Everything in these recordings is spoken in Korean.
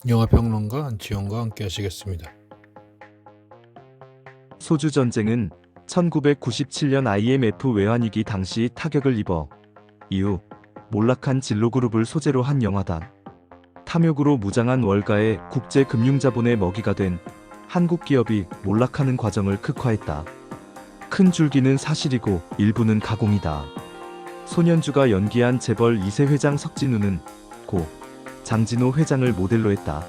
영화평론가 안치홍과 함께 하시겠습니다. 소주 전쟁은 1997년 IMF 외환위기 당시 타격을 입어 이후 몰락한 진로그룹을 소재로 한 영화다. 탐욕으로 무장한 월가의 국제금융자본의 먹이가 된 한국 기업이 몰락하는 과정을 극화했다. 큰 줄기는 사실이고 일부는 가공이다. 손현주가 연기한 재벌 2세 회장 석진우는 고 장진호 회장을 모델로 했다.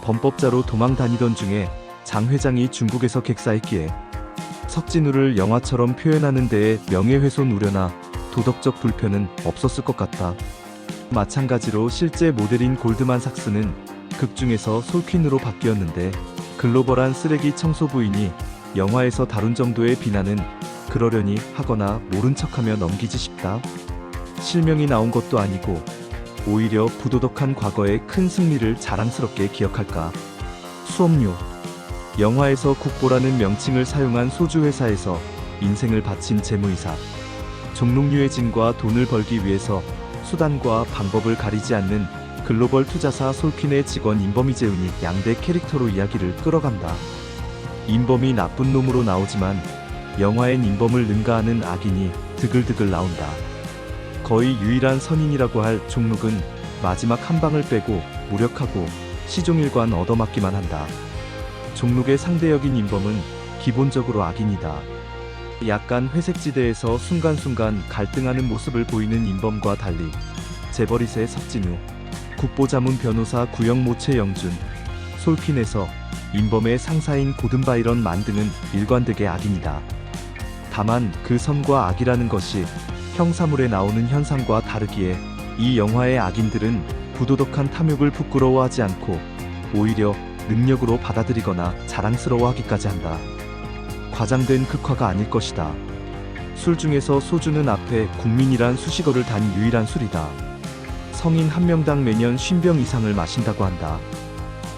범법자로 도망 다니던 중에 장 회장이 중국에서 객사했기에 석진우를 영화처럼 표현하는 데에 명예훼손 우려나 도덕적 불편은 없었을 것 같다. 마찬가지로 실제 모델인 골드만삭스는 극중에서 솔퀸으로 바뀌었는데 글로벌한 쓰레기 청소 부인이 영화에서 다룬 정도의 비난은 그러려니 하거나 모른 척하며 넘기지 싶다. 실명이 나온 것도 아니고 오히려 부도덕한 과거의 큰 승리를 자랑스럽게 기억할까. 수업료. 영화에서 국보라는 명칭을 사용한 소주 회사에서 인생을 바친 재무이사. 종록유해진과 돈을 벌기 위해서 수단과 방법을 가리지 않는 글로벌 투자사 솔퀸의 직원 임범 이재훈이 양대 캐릭터로 이야기를 끌어간다. 임범이 나쁜 놈으로 나오지만 영화엔 임범을 능가하는 악인이 드글드글 나온다. 거의 유일한 선인이라고 할 종록은 마지막 한 방을 빼고 무력하고 시종일관 얻어맞기만 한다. 종록의 상대역인 임범은 기본적으로 악인이다. 약간 회색지대에서 순간순간 갈등하는 모습을 보이는 임범과 달리 재벌2세 석진우, 국보자문 변호사 구영모 최영준, 솔퀸에서 임범의 상사인 고든바이런 만등은 일관되게 악인이다. 다만 그 선과 악이라는 것이 형사물에 나오는 현상과 다르기에 이 영화의 악인들은 부도덕한 탐욕을 부끄러워하지 않고 오히려 능력으로 받아들이거나 자랑스러워하기까지 한다. 과장된 극화가 아닐 것이다. 술 중에서 소주는 앞에 국민이란 수식어를 단 유일한 술이다. 성인 한 명당 매년 50병 이상을 마신다고 한다.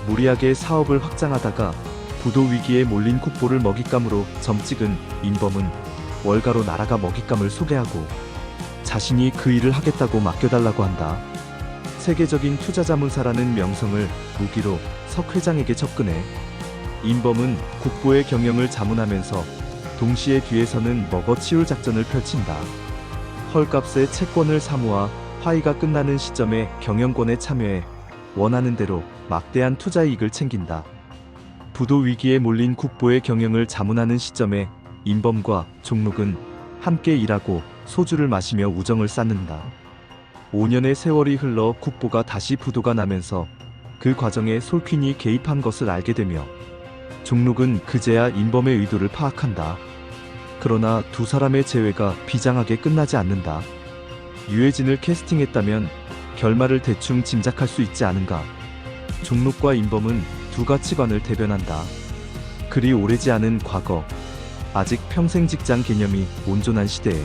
무리하게 사업을 확장하다가 부도 위기에 몰린 국보를 먹잇감으로 점찍은 임범은 월가로 나라가 먹잇감을 소개하고 자신이 그 일을 하겠다고 맡겨달라고 한다. 세계적인 투자자문사라는 명성을 무기로 석 회장에게 접근해 임범은 국보의 경영을 자문하면서 동시에 뒤에서는 먹어치울 작전을 펼친다. 헐값에 채권을 사모아 화의가 끝나는 시점에 경영권에 참여해 원하는 대로 막대한 투자 이익을 챙긴다. 부도 위기에 몰린 국보의 경영을 자문하는 시점에 임범과 종록은 함께 일하고 소주를 마시며 우정을 쌓는다. 5년의 세월이 흘러 국보가 다시 부도가 나면서 그 과정에 솔퀸이 개입한 것을 알게 되며 종록은 그제야 임범의 의도를 파악한다. 그러나 두 사람의 재회가 비장하게 끝나지 않는다. 유해진을 캐스팅했다면 결말을 대충 짐작할 수 있지 않은가. 종록과 임범은 두 가치관을 대변한다. 그리 오래지 않은 과거, 아직 평생 직장 개념이 온전한 시대에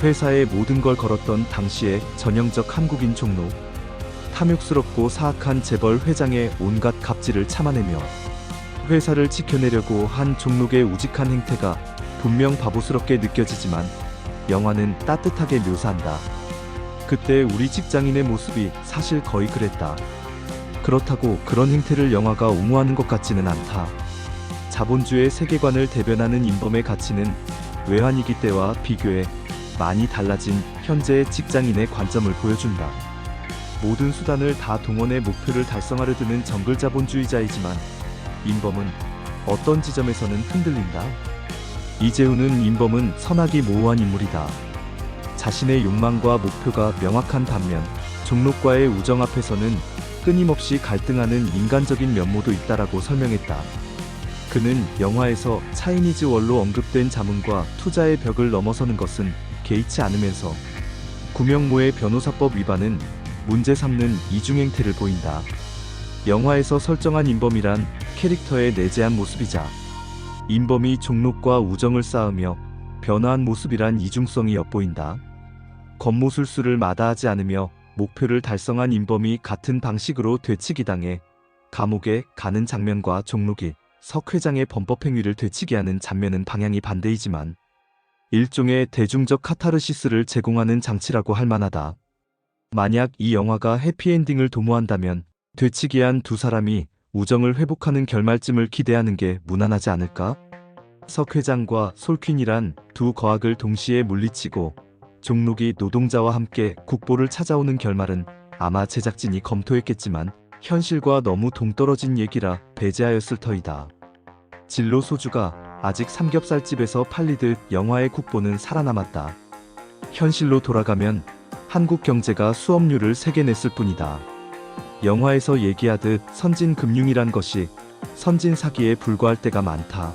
회사의 모든 걸 걸었던 당시의 전형적 한국인 종록, 탐욕스럽고 사악한 재벌 회장의 온갖 갑질을 참아내며 회사를 지켜내려고 한 종록의 우직한 행태가 분명 바보스럽게 느껴지지만 영화는 따뜻하게 묘사한다. 그때 우리 직장인의 모습이 사실 거의 그랬다. 그렇다고 그런 행태를 영화가 옹호하는 것 같지는 않다. 자본주의 세계관을 대변하는 임범의 가치는 외환위기 때와 비교해 많이 달라진 현재의 직장인의 관점을 보여준다. 모든 수단을 다 동원해 목표를 달성하려 드는 정글자본주의자이지만 임범은 어떤 지점에서는 흔들린다. 이재훈은 임범은 선악이 모호한 인물이다. 자신의 욕망과 목표가 명확한 반면 종록과의 우정 앞에서는 끊임없이 갈등하는 인간적인 면모도 있다라고 설명했다. 그는 영화에서 차이니즈 월로 언급된 자문과 투자의 벽을 넘어서는 것은 개의치 않으면서 구명모의 변호사법 위반은 문제 삼는 이중행태를 보인다. 영화에서 설정한 임범이란 캐릭터의 내재한 모습이자 임범이 종록과 우정을 쌓으며 변화한 모습이란 이중성이 엿보인다. 겉모술수를 마다하지 않으며 목표를 달성한 임범이 같은 방식으로 되치기당해 감옥에 가는 장면과 종록이 석 회장의 범법행위를 되치게 하는 장면은 방향이 반대이지만 일종의 대중적 카타르시스를 제공하는 장치라고 할 만하다. 만약 이 영화가 해피엔딩을 도모한다면 되치기한 두 사람이 우정을 회복하는 결말쯤을 기대하는 게 무난하지 않을까? 석 회장과 솔퀸이란 두 거악을 동시에 물리치고 종록이 노동자와 함께 국보를 찾아오는 결말은 아마 제작진이 검토했겠지만 현실과 너무 동떨어진 얘기라 배제하였을 터이다. 진로 소주가 아직 삼겹살집에서 팔리듯 영화의 국보는 살아남았다. 현실로 돌아가면 한국 경제가 수업료를 세게 냈을 뿐이다. 영화에서 얘기하듯 선진 금융이란 것이 선진 사기에 불과할 때가 많다.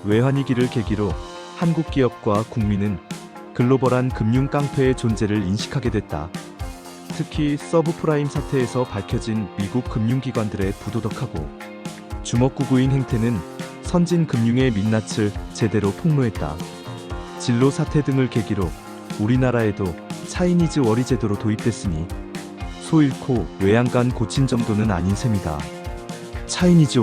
외환위기를 계기로 한국 기업과 국민은 글로벌한 금융 깡패의 존재를 인식하게 됐다. 특히 서브프라임 사태에서 밝혀진 미국 금융기관들의 부도덕하고 주먹구구인 행태는 선진 금융의 민낯을 제대로 폭로했다. 진로 사태 등을 계기로 우리나라에도 차이니즈 월이 제도로 도입됐으니 소 잃고 외양간 고친 정도는 아닌 셈이다. 차이니즈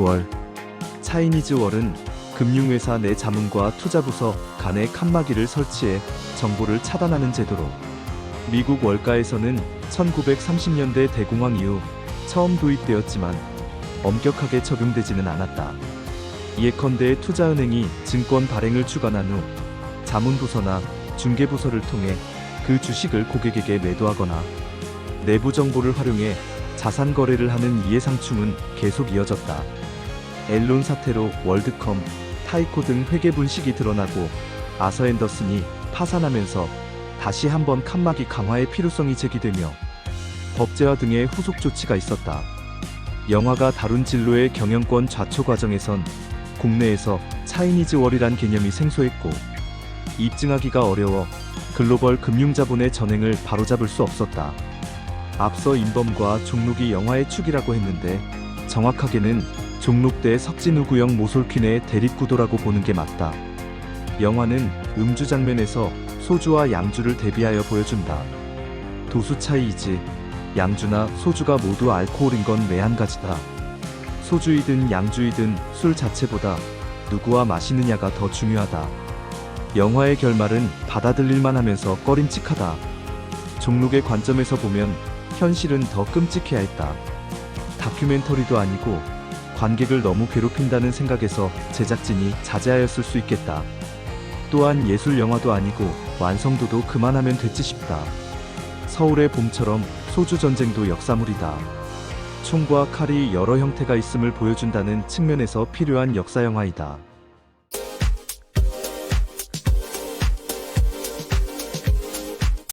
월은 금융회사 내 자문과 투자부서 간의 칸막이를 설치해 정보를 차단하는 제도로 미국 월가에서는 1930년대 대공황 이후 처음 도입되었지만 엄격하게 적용되지는 않았다. 예컨대 투자은행이 증권 발행을 주관한 후 자문부서나 중개부서를 통해 그 주식을 고객에게 매도하거나 내부 정보를 활용해 자산 거래를 하는 이해상충은 계속 이어졌다. 앨런 사태로 월드컴, 타이코 등 회계 분식이 드러나고 아서 앤더슨이 파산하면서 다시 한번 칸막이 강화의 필요성이 제기되며 법제화 등의 후속 조치가 있었다. 영화가 다룬 진로의 경영권 좌초 과정에선 국내에서 차이니즈 월이란 개념이 생소했고 입증하기가 어려워 글로벌 금융자본의 전횡을 바로잡을 수 없었다. 앞서 임범과 종록이 영화의 축이라고 했는데 정확하게는 종록 대 석진우구형 모솔퀸의 대립구도라고 보는 게 맞다. 영화는 음주 장면에서 소주와 양주를 대비하여 보여준다. 도수 차이이지 양주나 소주가 모두 알코올인 건 매한가지다. 소주이든 양주이든 술 자체보다 누구와 마시느냐가 더 중요하다. 영화의 결말은 받아들일만 하면서 꺼림칙하다. 종록의 관점에서 보면 현실은 더 끔찍해야 했다. 다큐멘터리도 아니고 관객을 너무 괴롭힌다는 생각에서 제작진이 자제하였을 수 있겠다. 또한 예술 영화도 아니고 완성도도 그만하면 됐지 싶다. 서울의 봄처럼 소주 전쟁도 역사물이다. 총과 칼이 여러 형태가 있음을 보여준다는 측면에서 필요한 역사 영화이다.